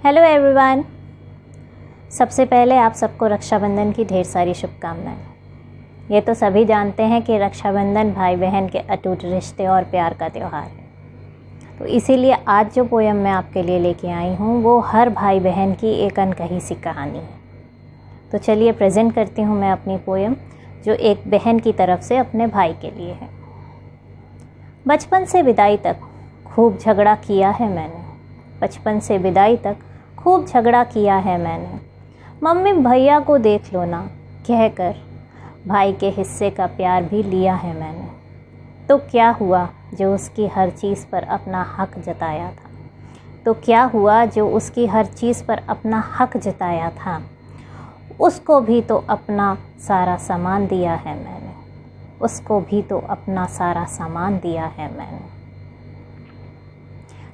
Hello everyone. सबसे पहले आप सबको रक्षाबंधन की ढेर सारी शुभकामनाएं। ये तो सभी जानते हैं कि रक्षाबंधन भाई बहन के अटूट रिश्ते और प्यार का त्यौहार है। तो इसीलिए आज जो पोयम मैं आपके लिए लेके आई हूँ वो हर भाई बहन की एक अनकही सी कहानी है। तो चलिए प्रेजेंट करती हूँ मैं अपनी पोयम, जो एक बहन की तरफ से अपने भाई के लिए है। बचपन से विदाई तक खूब झगड़ा किया है मैंने, बचपन से विदाई तक खूब झगड़ा किया है मैंने। मम्मी भैया को देख लो ना कहकर भाई के हिस्से का प्यार भी लिया है मैंने। तो क्या हुआ जो उसकी हर चीज़ पर अपना हक जताया था, तो क्या हुआ जो उसकी हर चीज़ पर अपना हक जताया था। उसको भी तो अपना सारा सामान दिया है मैंने, उसको भी तो अपना सारा सामान दिया है मैंने।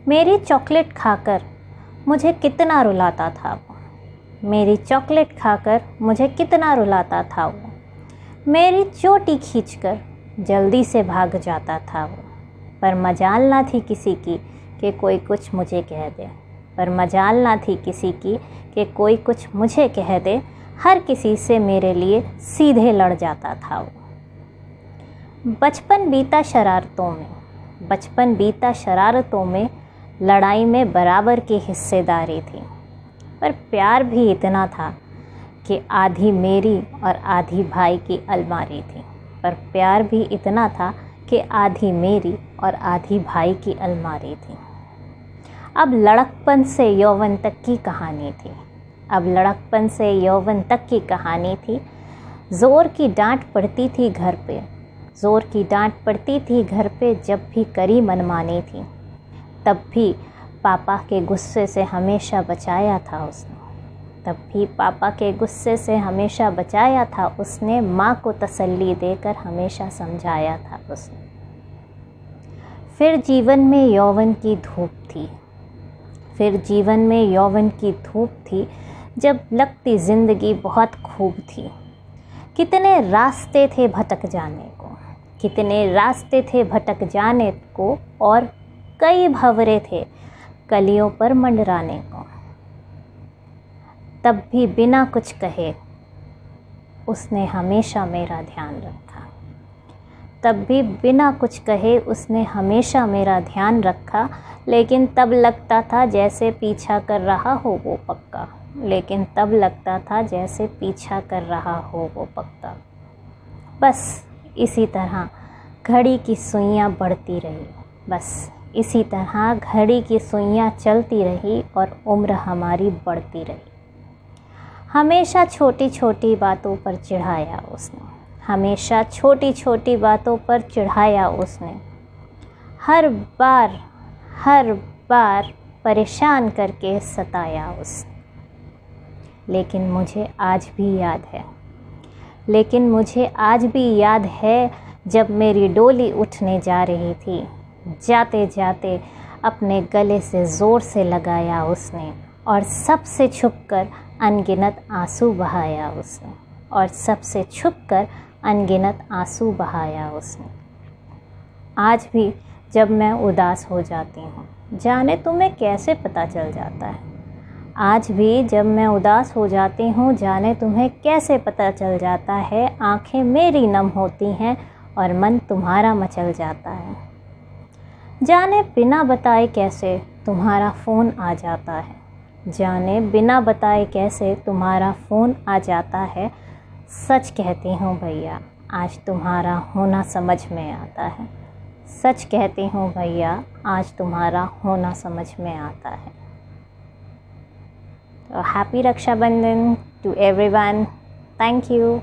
मेरी चॉकलेट खाकर मुझे कितना रुलाता था वो, मेरी चॉकलेट खाकर मुझे कितना रुलाता था वो। मेरी चोटी खींचकर जल्दी से भाग जाता था वो। पर मजाल ना थी किसी की कि कोई कुछ मुझे कह दे, पर मजाल ना थी किसी की कि कोई कुछ मुझे कह दे। हर किसी से मेरे लिए सीधे लड़ जाता था वो। बचपन बीता शरारतों में, बचपन बीता शरारतों में, लड़ाई में बराबर की हिस्सेदारी थी। पर प्यार भी इतना था कि आधी मेरी और आधी भाई की अलमारी थी। पर प्यार भी इतना था कि आधी मेरी और आधी भाई की अलमारी थी। अब लड़कपन से यौवन तक की कहानी थी, अब लड़कपन से यौवन तक की कहानी थी। ज़ोर की डांट पड़ती थी घर पे, ज़ोर की डांट पड़ती थी घर पे। जब भी करी मनमानी थी, तब भी पापा के गुस्से से हमेशा बचाया था उसने, तब भी पापा के गुस्से से हमेशा बचाया था उसने। माँ को तसल्ली देकर हमेशा समझाया था उसने। फिर जीवन में यौवन की धूप थी, फिर जीवन में यौवन की धूप थी, जब लगती ज़िंदगी बहुत खूब थी। कितने रास्ते थे भटक जाने को, कितने रास्ते थे भटक जाने को, और कई भंवरे थे कलियों पर मंडराने को। तब भी बिना कुछ कहे उसने हमेशा मेरा ध्यान रखा, तब भी बिना कुछ कहे उसने हमेशा मेरा ध्यान रखा। लेकिन तब लगता था जैसे पीछा कर रहा हो वो पक्का, लेकिन तब लगता था जैसे पीछा कर रहा हो वो पक्का। बस इसी तरह घड़ी की सुइयां बढ़ती रही, बस इसी तरह घड़ी की सुइयां चलती रही और उम्र हमारी बढ़ती रही। हमेशा छोटी छोटी बातों पर चिढ़ाया उसने, हमेशा छोटी छोटी बातों पर चिढ़ाया उसने। हर बार परेशान करके सताया उसने। लेकिन मुझे आज भी याद है, लेकिन मुझे आज भी याद है, जब मेरी डोली उठने जा रही थी, जाते जाते अपने गले से ज़ोर से लगाया उसने, और सबसे छुपकर अनगिनत आंसू बहाया उसने, और सबसे छुपकर अनगिनत आंसू बहाया उसने। आज भी जब मैं उदास हो जाती हूँ, जाने तुम्हें कैसे पता चल जाता है। आज भी जब मैं उदास हो जाती हूँ, जाने तुम्हें कैसे पता चल जाता है। आँखें मेरी नम होती हैं और मन तुम्हारा मचल जाता है। जाने बिना बताए कैसे तुम्हारा फ़ोन आ जाता है, जाने बिना बताए कैसे तुम्हारा फ़ोन आ जाता है। सच कहती हूँ भैया, आज तुम्हारा होना समझ में आता है, सच कहती हूँ भैया, आज तुम्हारा होना समझ में आता है। Happy Rakshabandhan to everyone. Thank you.